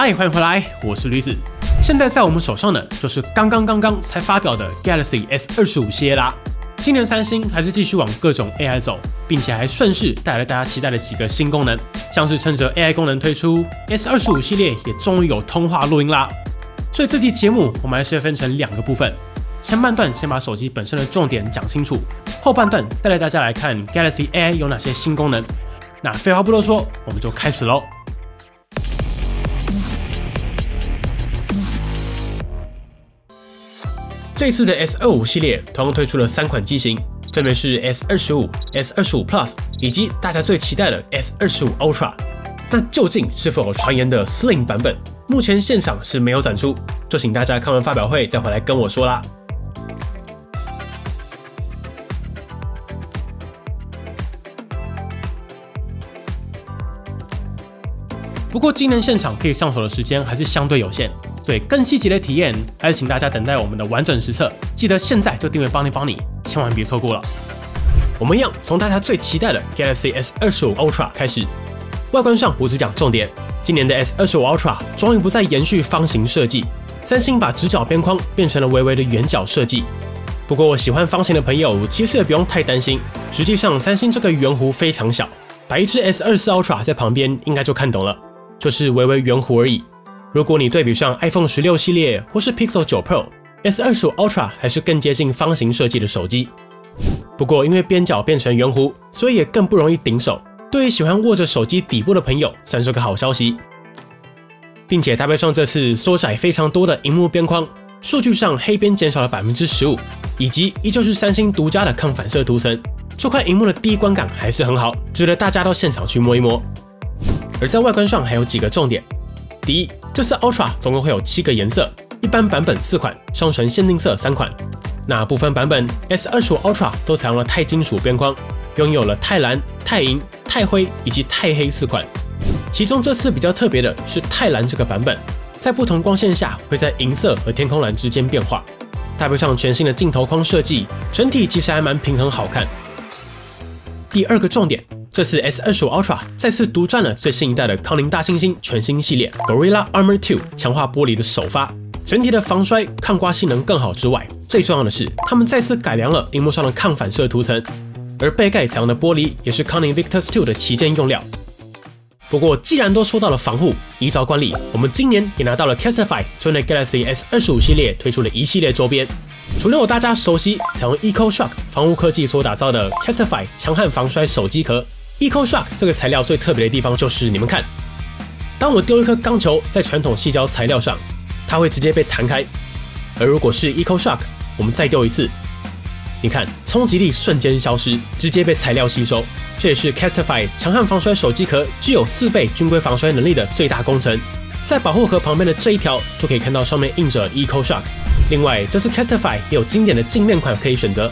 嗨，欢迎回来，我是驴子。现在在我们手上的就是刚刚才发表的 Galaxy S25系列啦。今年三星还是继续往各种 AI 走，并且还顺势带来大家期待的几个新功能，像是趁着 AI 功能推出 S25系列也终于有通话录音啦。所以这期节目我们还是分成两个部分，前半段先把手机本身的重点讲清楚，后半段再带大家来看 Galaxy AI 有哪些新功能。那废话不多说，我们就开始喽。这次的 S25系列同样推出了3款机型，分别是 S25、S25 Plus 以及大家最期待的 S25 Ultra。那究竟是否有传言的 Slim 版本？目前现场是没有展出，就请大家看完发表会再回来跟我说啦。不过今年现场可以上手的时间还是相对有限，所以更细节的体验还是请大家等待我们的完整实测。记得现在就订阅帮你，千万别错过了。我们一样从大家最期待的 Galaxy S25 Ultra 开始。外观上我只讲重点，今年的 S25 Ultra 终于不再延续方形设计，三星把直角边框变成了微微的圆角设计。不过喜欢方形的朋友其实也不用太担心，实际上三星这个圆弧非常小，摆一只 S24 Ultra 在旁边应该就看懂了。就是微微圆弧而已。如果你对比上 iPhone 16系列或是 Pixel 9 Pro，S25 Ultra 还是更接近方形设计的手机。不过因为边角变成圆弧，所以也更不容易顶手。对于喜欢握着手机底部的朋友，算是个好消息。并且搭配上这次缩窄非常多的萤幕边框，数据上黑边减少了 15%， 以及依旧是三星独家的抗反射涂层，这块萤幕的第一观感还是很好，值得大家到现场去摸一摸。而在外观上还有几个重点。第一，这次 Ultra 总共会有7个颜色，一般版本4款，双唇限定色3款。那部分版本 S25 Ultra 都采用了钛金属边框，拥有了钛蓝、钛银、钛灰以及钛黑4款。其中这次比较特别的是钛蓝这个版本，在不同光线下会在银色和天空蓝之间变化，搭配上全新的镜头框设计，整体其实还蛮平衡好看。第二个重点，这次 S25 Ultra 再次独占了最新一代的康宁大猩猩全新系列 Gorilla Armor 2强化玻璃的首发，整体的防摔、抗刮性能更好之外，最重要的是他们再次改良了萤幕上的抗反射涂层，而背盖采用的玻璃也是康宁 Victus 2的旗舰用料。不过既然都说到了防护，依照惯例，我们今年也拿到了 Casetify 针对 Galaxy S25 系列推出了一系列周边。除了有大家熟悉采用 EcoShock 防护科技所打造的 Casetify 强悍防摔手机壳， EcoShock 这个材料最特别的地方就是你们看，当我丢一颗钢球在传统矽胶材料上，它会直接被弹开，而如果是 EcoShock 我们再丢一次，你看冲击力瞬间消失，直接被材料吸收。这也是 Casetify 强悍防摔手机壳具有4倍均规防摔能力的最大工程。在保护壳旁边的这一条就可以看到上面印着 EcoShock。另外，这次 Casetify 也有经典的镜面款可以选择。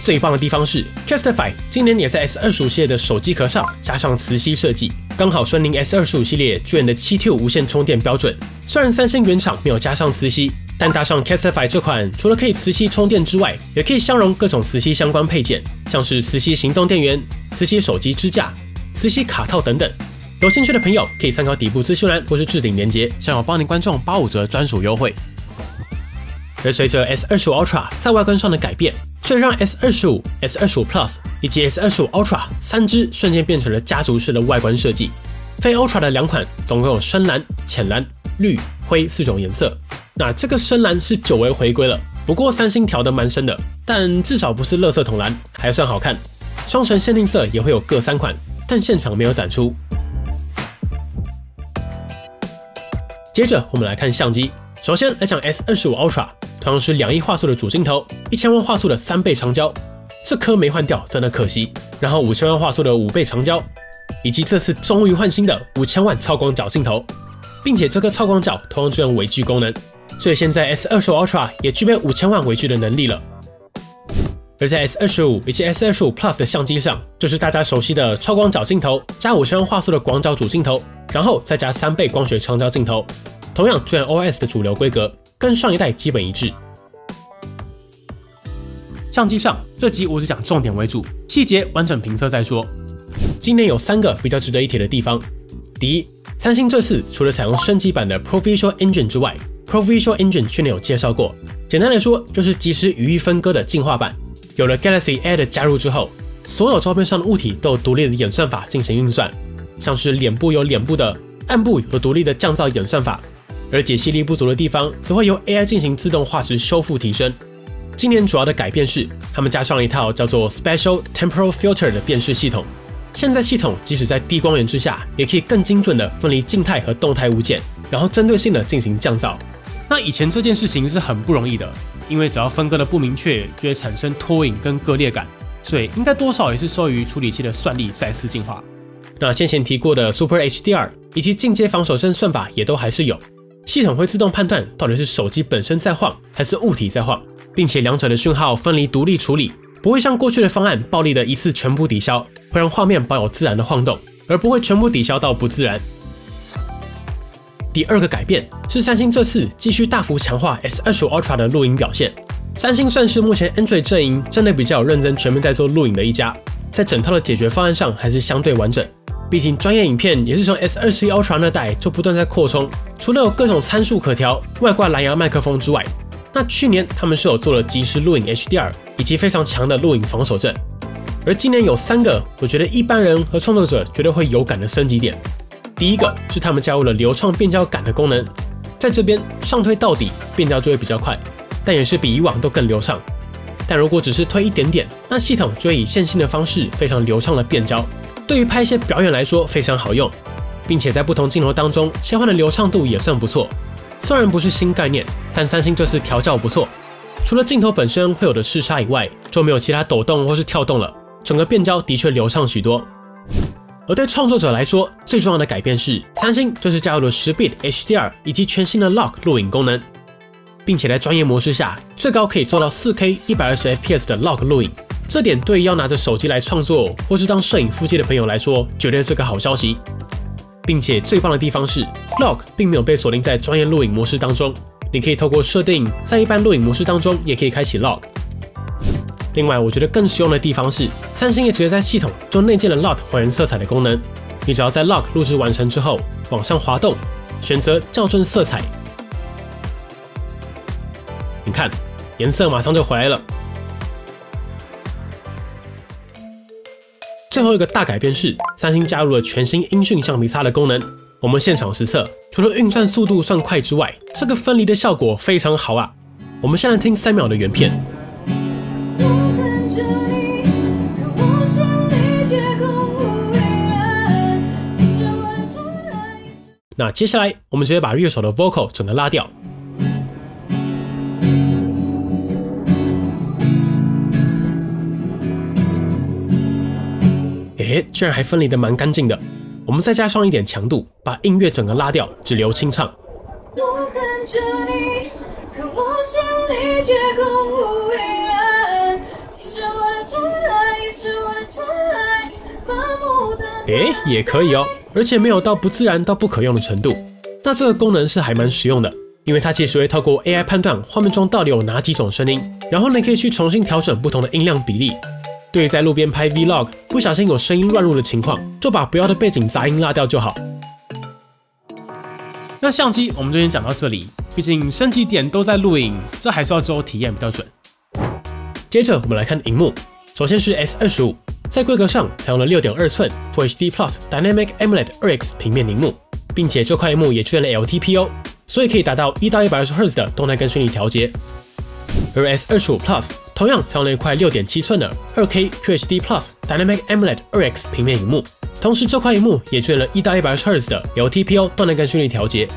最棒的地方是 Casetify 今年也在 S25 系列的手机壳上加上磁吸设计，刚好顺应 S25 系列巨人的7T 无线充电标准。虽然三星原厂没有加上磁吸，但搭上 Casetify 这款，除了可以磁吸充电之外，也可以相容各种磁吸相关配件，像是磁吸行动电源、磁吸手机支架、磁吸卡套等等。有兴趣的朋友可以参考底部资讯栏或是置顶连结，享有帮您观众85折专属优惠。而随着 S25 Ultra 在外观上的改变，这让 S25、S25 Plus 以及 S25 Ultra 3只瞬间变成了家族式的外观设计。非 Ultra 的2款总共有深蓝、浅蓝、绿、灰4种颜色。那这个深蓝是久违回归了，不过三星调得蛮深的，但至少不是垃圾桶蓝，还算好看。双唇限定色也会有各3款，但现场没有展出。接着我们来看相机，首先来讲 S25 Ultra， 同样是2亿画素的主镜头，1000万画素的3倍长焦，这颗没换掉真的可惜。然后5000万画素的5倍长焦，以及这次终于换新的5000万超广角镜头，并且这颗超广角同样具有微距功能，所以现在 S25 Ultra 也具备5000万微距的能力了。而在 S25 以及 S25 Plus 的相机上，就是大家熟悉的超广角镜头加5000万画素的广角主镜头，然后再加3倍光学长焦镜头，同样居然 OIS 的主流规格，跟上一代基本一致。相机上这集我只讲重点为主，细节完整评测再说。今年有3个比较值得一提的地方。第一，三星这次除了采用升级版的 ProVisual Engine 之外 ，ProVisual Engine 去年有介绍过，简单来说就是即时语义分割的进化版。有了 Galaxy A 的加入之后，所有照片上的物体都有独立的演算法进行运算，像是脸部有脸部的，暗部有独立的降噪演算法，而解析力不足的地方则会由 AI 进行自动画质修复提升。今年主要的改变是，他们加上了一套叫做 Special Temporal Filter 的辨识系统。现在系统即使在低光源之下，也可以更精准的分离静态和动态物件，然后针对性的进行降噪。那以前这件事情是很不容易的，因为只要分割的不明确，就会产生拖影跟割裂感，所以应该多少也是受于处理器的算力再次进化。那先前提过的 Super HDR 以及进阶防手震算法也都还是有，系统会自动判断到底是手机本身在晃还是物体在晃，并且两者的讯号分离独立处理，不会像过去的方案暴力的一次全部抵消，会让画面保有自然的晃动，而不会全部抵消到不自然。第二个改变是三星这次继续大幅强化 S25 Ultra 的录影表现。三星算是目前 Android 阵营真的比较有认真全面在做录影的一家，在整套的解决方案上还是相对完整。毕竟专业影片也是从 S21 Ultra 那代就不断在扩充，除了有各种参数可调、外挂蓝牙麦克风之外，那去年他们是有做了即时录影 HDR 以及非常强的录影防手震。而今年有3个我觉得一般人和创作者绝对会有感的升级点。第一个是他们加入了流畅变焦感的功能，在这边上推到底变焦就会比较快，但也是比以往都更流畅。但如果只是推一点点，那系统就会以线性的方式非常流畅的变焦，对于拍一些表演来说非常好用，并且在不同镜头当中切换的流畅度也算不错。虽然不是新概念，但三星这次调教不错，除了镜头本身会有的视差以外，就没有其他抖动或是跳动了，整个变焦的确流畅许多。而对创作者来说，最重要的改变是，三星就是加入了10bit HDR 以及全新的 Lock 录影功能，并且在专业模式下，最高可以做到 4K 120fps 的 Lock 录影。这点对于要拿着手机来创作或是当摄影副机的朋友来说，绝对是个好消息。并且最棒的地方是 ，Lock 并没有被锁定在专业录影模式当中，你可以透过设定，在一般录影模式当中也可以开启 Lock。另外，我觉得更实用的地方是，三星也直接在系统中内建了 Lock 还原色彩的功能。你只要在 Lock 录制完成之后，往上滑动，选择校正色彩，你看，颜色马上就回来了。最后一个大改变是，三星加入了全新音讯橡皮擦的功能。我们现场实测，除了运算速度算快之外，这个分离的效果非常好啊！我们现在听3秒的原片。那接下来，我们直接把乐手的 vocal 整个拉掉。居然还分离得蛮干净的。我们再加上一点强度，把音乐整个拉掉，只留清唱。我看着你，可我心里却空无一人。你是我的真爱，也是我的真爱，麻木的。也可以哦，而且没有到不自然到不可用的程度。那这个功能是还蛮实用的，因为它其实会透过 AI 判断画面中到底有哪几种声音，然后呢可以去重新调整不同的音量比例。对于在路边拍 Vlog 不小心有声音乱入的情况，就把不要的背景杂音拉掉就好。那相机我们就先讲到这里，毕竟升级点都在录影，这还是要之后体验比较准。接着我们来看萤幕，首先是 S25， 在规格上采用了 6.2 寸 Full HD Plus Dynamic AMOLED 2X 平面萤幕，并且这块萤幕也支援了 LTPO， 所以可以达到1到120Hz 的动态跟虚拟调节。而 S25 Plus 同样采用了一块 6.7 寸的 2K QHD Plus Dynamic AMOLED 2X 平面萤幕，同时这块萤幕也支援了1到120Hz 的 LTPO 动态跟虚拟调节。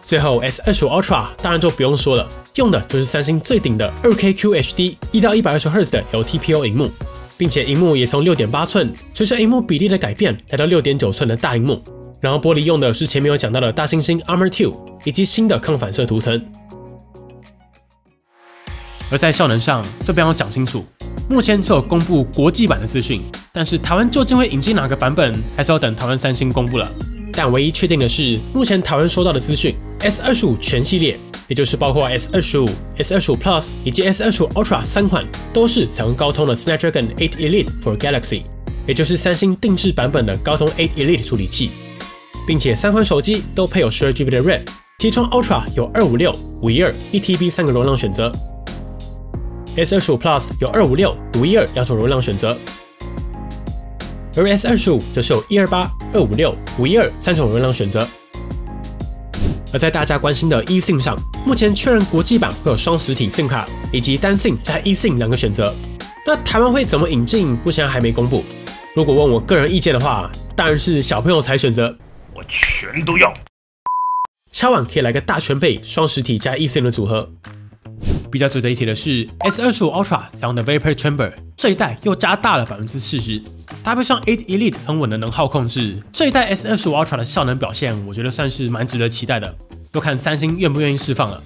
最后 S25 Ultra 当然就不用说了，用的就是三星最顶的 2K QHD 1到120Hz 的 LTPO 萤幕，并且萤幕也从 6.8 寸随着萤幕比例的改变来到 6.9 寸的大萤幕，然后玻璃用的是前面有讲到的大猩猩 Armor 2以及新的抗反射涂层。而在效能上，这边要讲清楚，目前只有公布国际版的资讯，但是台湾究竟会引进哪个版本，还是要等台湾三星公布了。但唯一确定的是，目前台湾收到的资讯 ，S25 全系列，也就是包括 S25、S25 Plus 以及 S25 Ultra 3款，都是采用高通的 Snapdragon 8 Elite for Galaxy， 也就是三星定制版本的高通8 Elite 处理器，并且3款手机都配有12GB 的 RAM， 其中 Ultra 有256、512、1TB 3个容量选择 ，S25 Plus 有256、512两种容量选择，而 S25 则是有128、256、512 3种容量选择。而在大家关心的 eSIM 上，目前确认国际版会有双实体 SIM 卡以及单 SIM 加 eSIM 2个选择。那台湾会怎么引进，目前还没公布。如果问我个人意见的话，当然是小朋友才选择，我全都要。敲碗可以来个大全配双实体加 eSIM 的组合。比较值得一提的是 ，S25 Ultra 采用的 Vapor Chamber 这一代又加大了40%，搭配上 8 Elite 很稳的能耗控制，这一代 S25 Ultra 的效能表现，我觉得算是蛮值得期待的，就看三星愿不愿意释放了。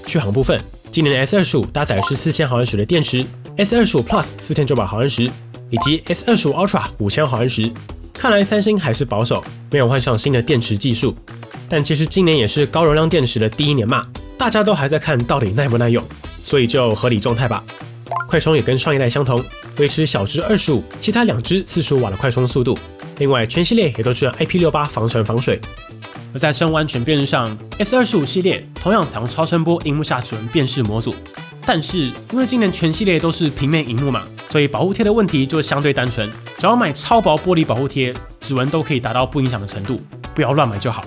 续航部分，今年的 S25 搭载4000毫安时的电池 ，S25 Plus 4900毫安时，以及 S25 Ultra 5000毫安时。看来三星还是保守，没有换上新的电池技术。但其实今年也是高容量电池的第一年嘛，大家都还在看到底耐不耐用，所以就合理状态吧。快充也跟上一代相同，维持小支25，其他2支45瓦的快充速度。另外，全系列也都支援 IP68 防尘防水。而在生物安全辨识上 ，S25 系列同样采用超声波萤幕下指纹辨识模组，但是因为今年全系列都是平面萤幕嘛，所以保护贴的问题就相对单纯，只要买超薄玻璃保护贴，指纹都可以达到不影响的程度，不要乱买就好。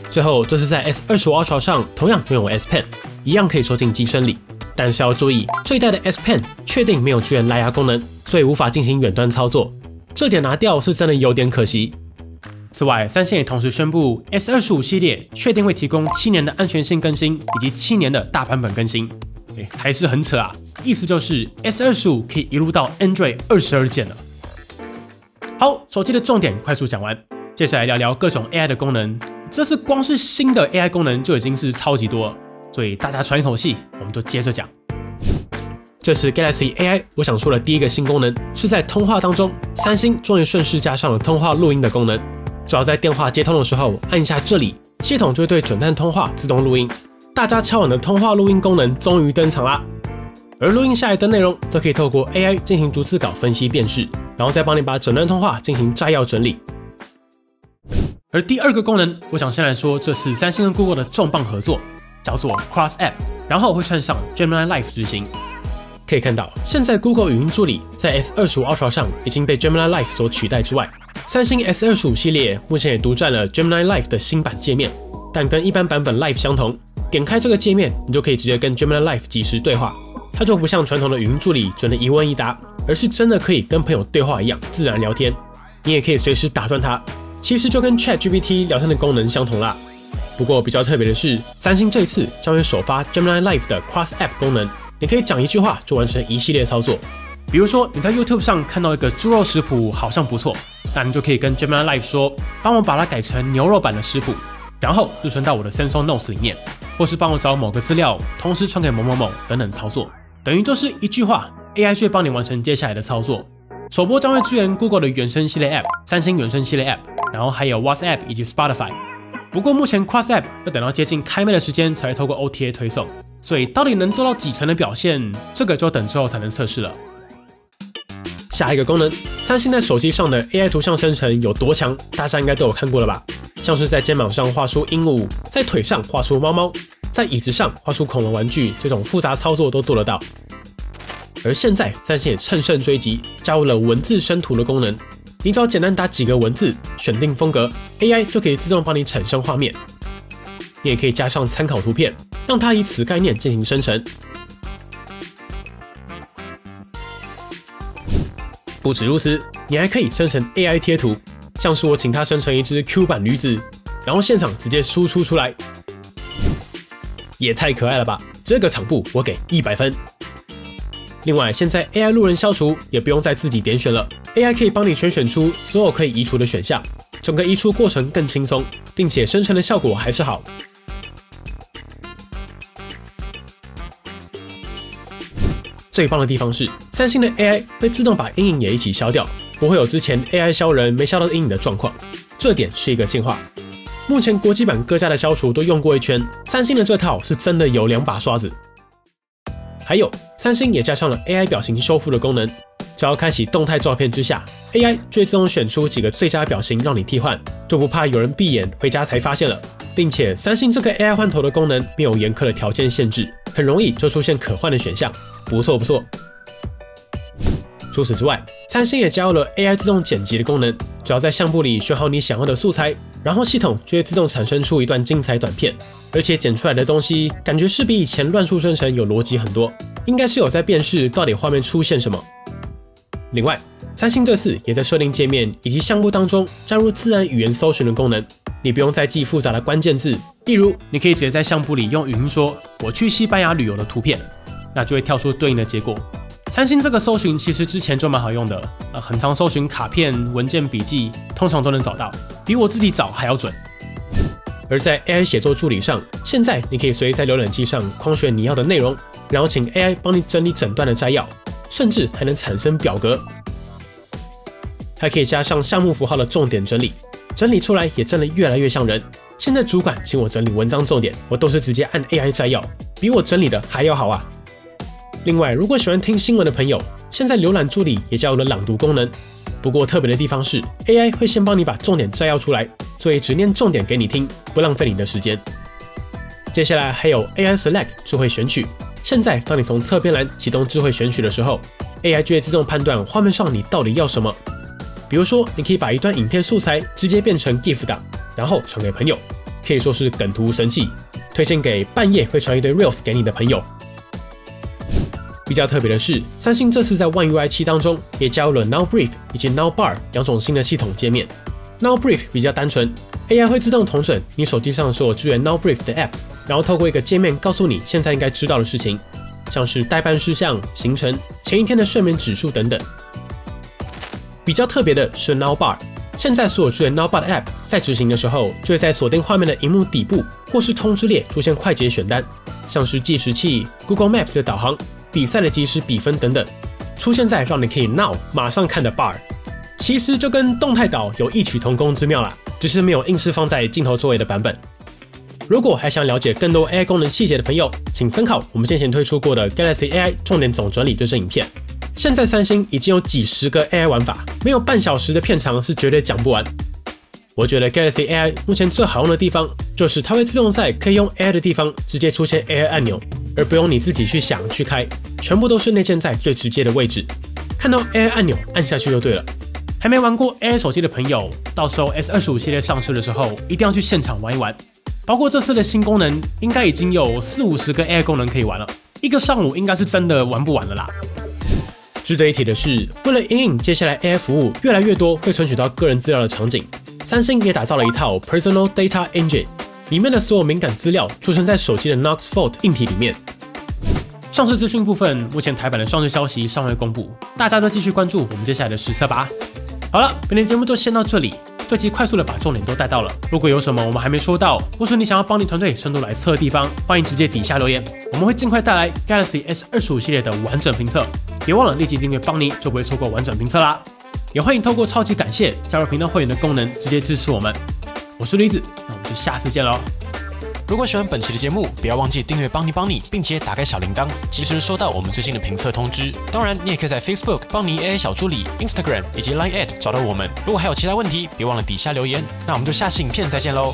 最后，这是在 S25 Ultra 上同样拥有 S Pen， 一样可以收进机身里，但是要注意，这一代的 S Pen 确定没有支援蓝牙功能，所以无法进行远端操作，这点拿掉是真的有点可惜。此外，三星也同时宣布 S25 系列确定会提供7年的安全性更新以及7年的大版本更新，还是很扯啊！意思就是 S25 可以一路到 Android 22键了。好，手机的重点快速讲完，接下来聊聊各种 AI 的功能。这次光是新的 AI 功能就已经是超级多了，所以大家喘一口气，我们就接着讲。这次 Galaxy AI 我想说的第一个新功能是在通话当中，三星终于顺势加上了通话录音的功能。只要在电话接通的时候按一下这里，系统就会对整段通话自动录音。大家敲碗的通话录音功能终于登场啦！而录音下来的内容则可以透过 AI 进行逐字稿分析辨识，然后再帮你把整段通话进行摘要整理。而第二个功能，我想先来说这次三星跟 Google 的重磅合作，叫做 Cross App， 然后会串上 Gemini Live 执行。可以看到，现在 Google 语音助理在 S25 Ultra 上已经被 Gemini Live 所取代之外，三星 S25 系列目前也独占了 Gemini Live 的新版界面，但跟一般版本 Live 相同，点开这个界面，你就可以直接跟 Gemini Live 即时对话，它就不像传统的语音助理只能一问一答，而是真的可以跟朋友对话一样自然聊天。你也可以随时打断它，其实就跟 ChatGPT 聊天的功能相同啦。不过比较特别的是，三星这次将会首发 Gemini Live 的 Cross App 功能，你可以讲一句话就完成一系列操作。比如说你在 YouTube 上看到一个猪肉食谱好像不错，那你就可以跟 Gemini Live 说，帮我把它改成牛肉版的食谱，然后日存到我的 Samsung Notes 里面，或是帮我找某个资料，同时传给某某某等等操作。等于就是一句话 ，AI 就会帮你完成接下来的操作。首播将会支援 Google 的原生系列 App、三星原生系列 App， 然后还有 WhatsApp 以及 Spotify。不过目前 Cross App 要等到接近开卖的时间才会透过 OTA 推送，所以到底能做到几成的表现，这个就等之后才能测试了。下一个功能，三星在手机上的 AI 图像生成有多强，大家应该都有看过了吧？像是在肩膀上画出鹦鹉，在腿上画出猫猫，在椅子上画出恐龙玩具，这种复杂操作都做得到。而现在三星也乘胜追击，加入了文字生图的功能。你只要简单打几个文字，选定风格 ，AI 就可以自动帮你产生画面。你也可以加上参考图片，让它以此概念进行生成。不止如此，你还可以生成 AI 贴图，像是我请它生成一只 Q 版驴子，然后现场直接输出出来，也太可爱了吧！这个场布我给100分。另外，现在 AI 路人消除也不用再自己点选了 ，AI 可以帮你选出所有可以移除的选项，整个移除过程更轻松，并且生成的效果还是好。最棒的地方是，三星的 AI 会自动把阴影也一起消掉，不会有之前 AI 消人没消到阴影的状况，这点是一个进化。目前国际版各家的消除都用过一圈，三星的这套是真的有2把刷子。还有，三星也加上了 AI 表情修复的功能，只要开启动态照片之下 ，AI 就会自动选出几个最佳表情让你替换，就不怕有人闭眼回家才发现了。并且三星这个 AI 换头的功能没有严苛的条件限制，很容易就出现可换的选项，不错不错。除此之外，三星也加入了 AI 自动剪辑的功能，只要在相簿里选好你想要的素材，然后系统就会自动产生出一段精彩短片，而且剪出来的东西感觉是比以前乱数生成有逻辑很多，应该是有在辨识到底画面出现什么。另外，三星这次也在设定界面以及相簿当中加入自然语言搜寻的功能，你不用再记复杂的关键字，例如你可以直接在相簿里用语音说“我去西班牙旅游”的图片，那就会跳出对应的结果。三星这个搜寻其实之前就蛮好用的，很常搜寻卡片、文件、笔记，通常都能找到，比我自己找还要准。而在 AI 写作助理上，现在你可以随意在浏览器上框选你要的内容，然后请 AI 帮你整理整段的摘要，甚至还能产生表格，还可以加上项目符号的重点整理，整理出来也真的越来越像人。现在主管请我整理文章重点，我都是直接按 AI 摘要，比我整理的还要好啊。另外，如果喜欢听新闻的朋友，现在浏览助理也加入了朗读功能。不过特别的地方是 ，AI 会先帮你把重点摘要出来，所以只念重点给你听，不浪费你的时间。接下来还有 AI Select 智慧选取。现在当你从侧边栏启动智慧选取的时候 ，AI 就会自动判断画面上你到底要什么。比如说，你可以把一段影片素材直接变成 GIF 档，然后传给朋友，可以说是梗图神器，推荐给半夜会传一堆 Reels 给你的朋友。比较特别的是，三星这次在 One UI 7当中也加入了 Now Brief 以及 Now Bar 两种新的系统界面。Now Brief 比较单纯 ，AI 会自动统整你手机上所有支援 Now Brief 的 App， 然后透过一个界面告诉你现在应该知道的事情，像是待办事项、行程、前一天的睡眠指数等等。比较特别的是 Now Bar， 现在所有支援 Now Bar 的 App 在执行的时候，就会在锁定画面的萤幕底部或是通知列出现快捷选单，像是计时器、Google Maps 的导航、比赛的即时比分等等，出现在让你可以 now 马上看的 bar， 其实就跟动态岛有异曲同工之妙啦，只是没有硬是放在镜头周围的版本。如果还想了解更多 AI 功能细节的朋友，请参考我们先前推出过的 Galaxy AI 重点总整理这支影片。现在三星已经有几十个 AI 玩法，没有半小时的片长是绝对讲不完。我觉得 Galaxy AI 目前最好用的地方，就是它会自动在可以用 AI 的地方直接出现 AI 按钮，而不用你自己去想去开，全部都是内建在最直接的位置。看到 AI 按钮按下去就对了。还没玩过 AI 手机的朋友，到时候 S25 系列上市的时候，一定要去现场玩一玩。包括这次的新功能，应该已经有40-50个 AI 功能可以玩了，一个上午应该是真的玩不完了啦。值得一提的是，为了因应接下来 AI 服务越来越多会存取到个人资料的场景，三星也打造了一套 Personal Data Engine， 里面的所有敏感资料储存在手机的 Knox Vault 硬体里面。上市资讯部分，目前台版的上市消息尚未公布，大家都继续关注我们接下来的实测吧。好了，本期节目就先到这里，这集快速的把重点都带到了。如果有什么我们还没说到，或是你想要帮你团队深度来测的地方，欢迎直接底下留言，我们会尽快带来 Galaxy S25 系列的完整评测。别忘了立即订阅邦尼，就不会错过完整评测啦。也欢迎透过超级感谢加入频道会员的功能，直接支持我们。我是栗子，那我们就下次见喽。如果喜欢本期的节目，不要忘记订阅邦尼，并且打开小铃铛，及时收到我们最新的评测通知。当然，你也可以在 Facebook 邦尼 AI 小助理、Instagram 以及 Line@ 找到我们。如果还有其他问题，别忘了底下留言。那我们就下期影片再见喽。